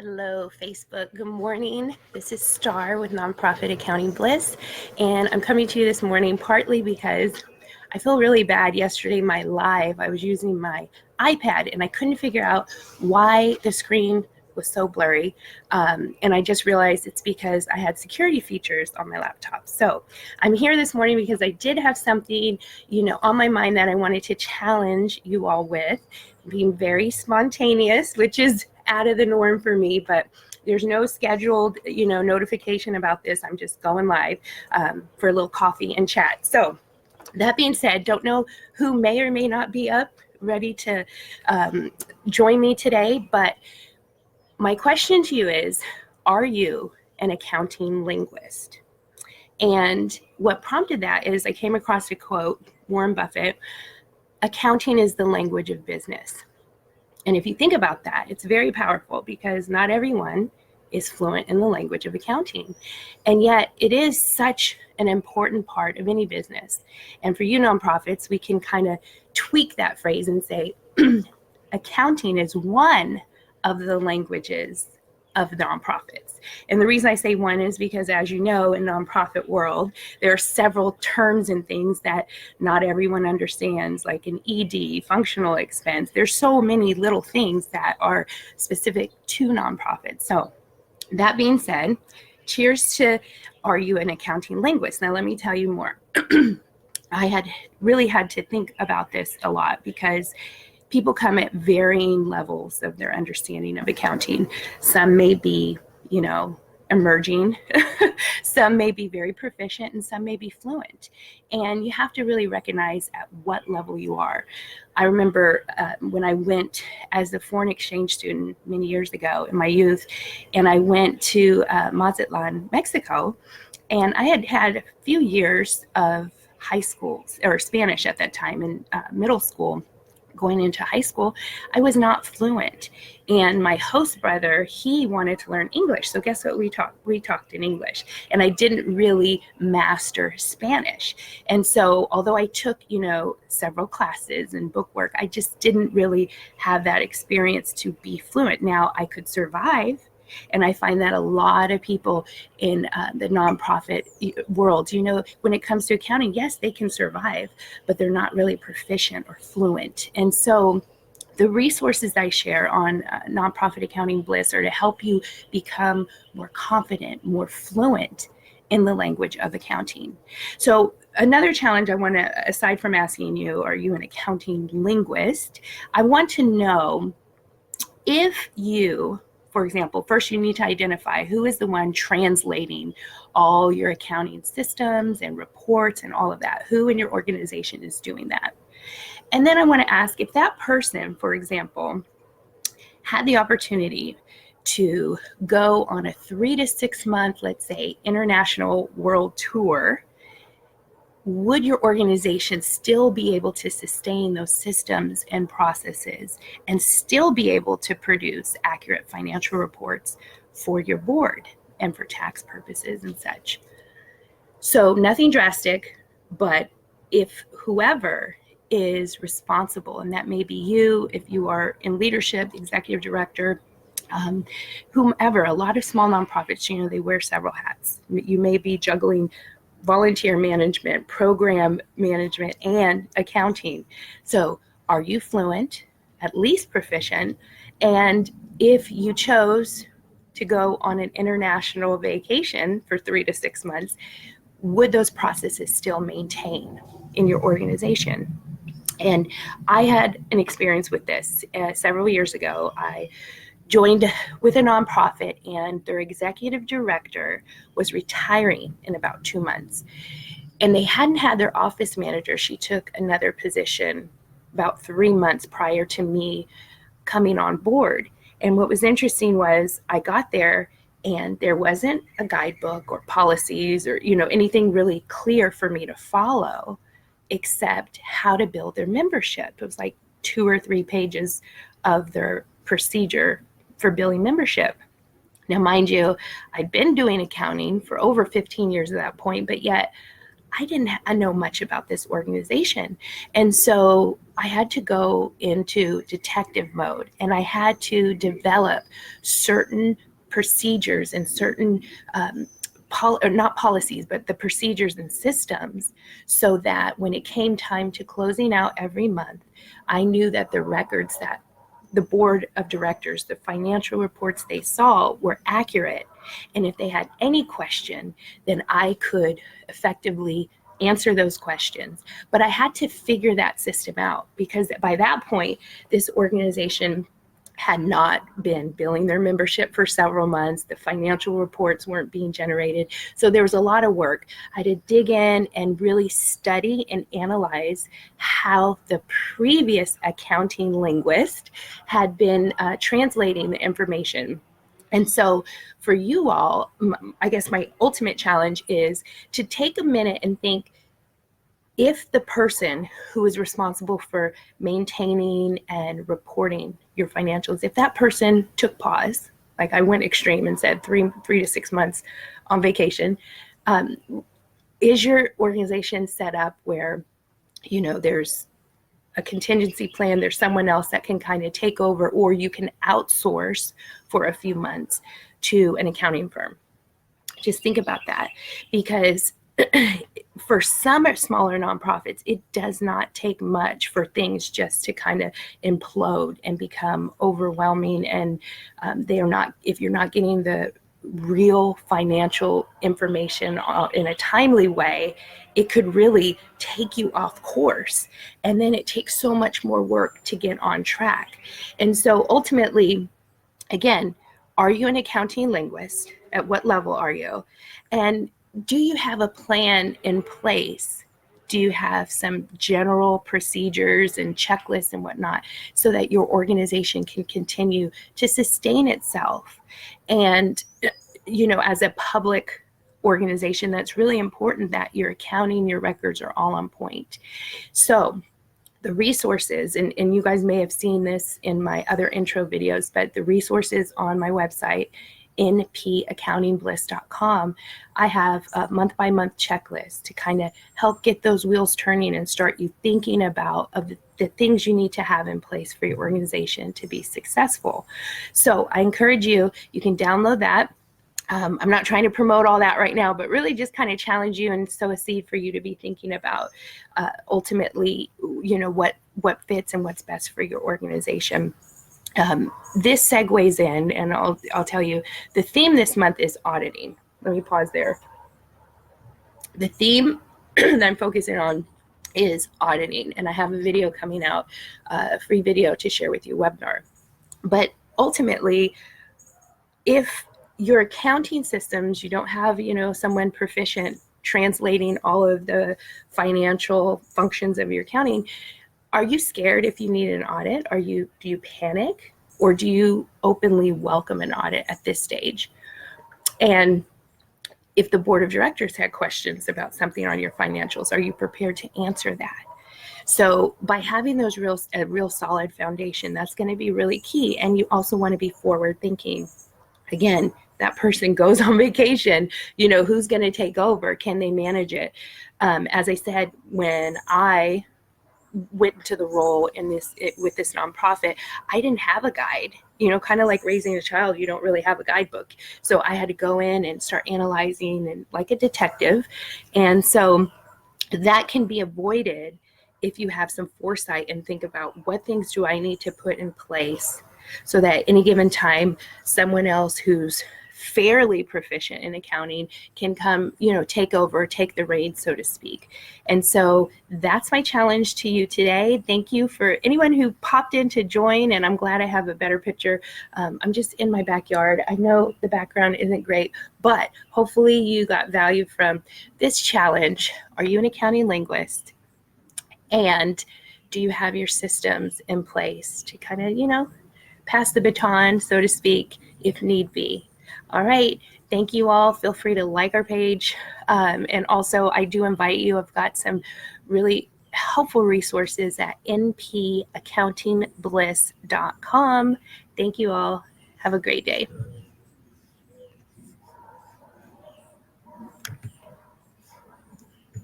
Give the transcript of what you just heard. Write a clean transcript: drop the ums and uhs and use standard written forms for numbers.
Hello, Facebook. Good morning. This is Star with Nonprofit Accounting Bliss, and I'm coming to you this morning partly because I feel really bad. Yesterday, my live, I was using my iPad and I couldn't figure out why the screen was so blurry, and I just realized it's because I had security features on my laptop. So I'm here this morning because I did have something, on my mind that I wanted to challenge you all with, being very spontaneous, which is out of the norm for me, but there's no scheduled, notification about this. I'm just going live for a little coffee and chat. So that being said, don't know who may or may not be up ready to join me today, but my question to you is, are you an accounting linguist? And what prompted that is I came across a quote, Warren Buffett, accounting is the language of business. And if you think about that, it's very powerful because not everyone is fluent in the language of accounting. And yet it is such an important part of any business. And for you nonprofits, we can kind of tweak that phrase and say, accounting is one of the languages of nonprofits. And the reason I say one is because, as you know, in nonprofit world, there are several terms and things that not everyone understands, like an ED, functional expense. There's so many little things that are specific to nonprofits. So that being said, cheers to, are you an accounting linguist? Now, let me tell you more. I had really had to think about this a lot because people come at varying levels of their understanding of accounting. Some may be, emerging. Some may be very proficient and some may be fluent. And you have to really recognize at what level you are. I remember when I went as a foreign exchange student many years ago in my youth, and I went to Mazatlan, Mexico, and I had had a few years of high school, or Spanish at that time in middle school. Going into high school, I was not fluent. And my host brother, he wanted to learn English. So guess what? We talked in English. And I didn't really master Spanish. And so although I took, several classes and book work, I just didn't really have that experience to be fluent. Now I could survive. And I find that a lot of people in the nonprofit world, when it comes to accounting, yes, they can survive, but they're not really proficient or fluent. And so the resources I share on Nonprofit Accounting Bliss are to help you become more confident, more fluent in the language of accounting. So another challenge I want to, aside from asking you, are you an accounting linguist? I want to know if you, for example, first you need to identify who is the one translating all your accounting systems and reports and all of that. Who in your organization is doing that? And then I want to ask if that person, for example, had the opportunity to go on a 3 to 6 month, let's say, international world tour, would your organization still be able to sustain those systems and processes and still be able to produce accurate financial reports for your board and for tax purposes and such? So nothing drastic, but if whoever is responsible, and that may be you, if you are in leadership, executive director, whomever, a lot of small nonprofits, they wear several hats. You may be juggling volunteer management, program management, and accounting. So are you fluent, at least proficient? And if you chose to go on an international vacation for 3 to 6 months, would those processes still maintain in your organization? And I had an experience with this several years ago. I joined with a nonprofit, and their executive director was retiring in about 2 months. And they hadn't had their office manager. She took another position about 3 months prior to me coming on board. And what was interesting was I got there and there wasn't a guidebook or policies or, anything really clear for me to follow except how to build their membership. It was like 2 or 3 pages of their procedure for billing membership. Now, mind you, I'd been doing accounting for over 15 years at that point, but yet I didn't know much about this organization. And so I had to go into detective mode, and I had to develop certain procedures and certain or not policies, but the procedures and systems, so that when it came time to closing out every month, I knew that the records that the board of directors, the financial reports they saw, were accurate. And if they had any question, then I could effectively answer those questions. But I had to figure that system out, because by that point, this organization had not been billing their membership for several months. The financial reports weren't being generated. So there was a lot of work. I had to dig in and really study and analyze how the previous accounting linguist had been translating the information. And so for you all, I guess my ultimate challenge is to take a minute and think, if the person who is responsible for maintaining and reporting your financials, if that person took pause, like I went extreme and said 3 to 6 months on vacation, is your organization set up where, there's a contingency plan, there's someone else that can kind of take over, or you can outsource for a few months to an accounting firm? Just think about that, because for some smaller nonprofits, it does not take much for things just to kind of implode and become overwhelming. And if you're not getting the real financial information in a timely way, it could really take you off course. And then it takes so much more work to get on track. And so ultimately, again, are you an accounting linguist? At what level are you? And do you have a plan in place? Do you have some general procedures and checklists and whatnot, so that your organization can continue to sustain itself? And, as a public organization, that's really important that your accounting, your records are all on point. So the resources, and you guys may have seen this in my other intro videos, but the resources on my website, npaccountingbliss.com, I have a month-by-month checklist to kind of help get those wheels turning and start you thinking about the things you need to have in place for your organization to be successful. So I encourage you can download that. I'm not trying to promote all that right now, but really just kind of challenge you and sow a seed for you to be thinking about ultimately, what fits and what's best for your organization. This segues in, and I'll tell you, the theme this month is auditing. Let me pause there. The theme that I'm focusing on is auditing, and I have a video coming out, a free video to share with you, webinar. But ultimately, if your accounting systems, you don't have, someone proficient translating all of the financial functions of your accounting, are you scared if you need an audit? Do you panic, or do you openly welcome an audit at this stage? And if the board of directors had questions about something on your financials, are you prepared to answer that? So by having those a real solid foundation, that's going to be really key. And you also want to be forward thinking. Again, that person goes on vacation, who's going to take over? Can they manage it? As I said, when I went to the role with this nonprofit, I didn't have a guide, kind of like raising a child, you don't really have a guidebook. So I had to go in and start analyzing, and like a detective. And so that can be avoided if you have some foresight and think about, what things do I need to put in place so that any given time, someone else who's fairly proficient in accounting can come, take over, take the reins, so to speak. And so that's my challenge to you today. Thank you for anyone who popped in to join, and I'm glad I have a better picture. I'm just in my backyard. I know the background isn't great, but hopefully you got value from this challenge. Are you an accounting linguist? And do you have your systems in place to kind of, pass the baton, so to speak, if need be? All right. Thank you all. Feel free to like our page. And also, I do invite you. I've got some really helpful resources at npaccountingbliss.com. Thank you all. Have a great day.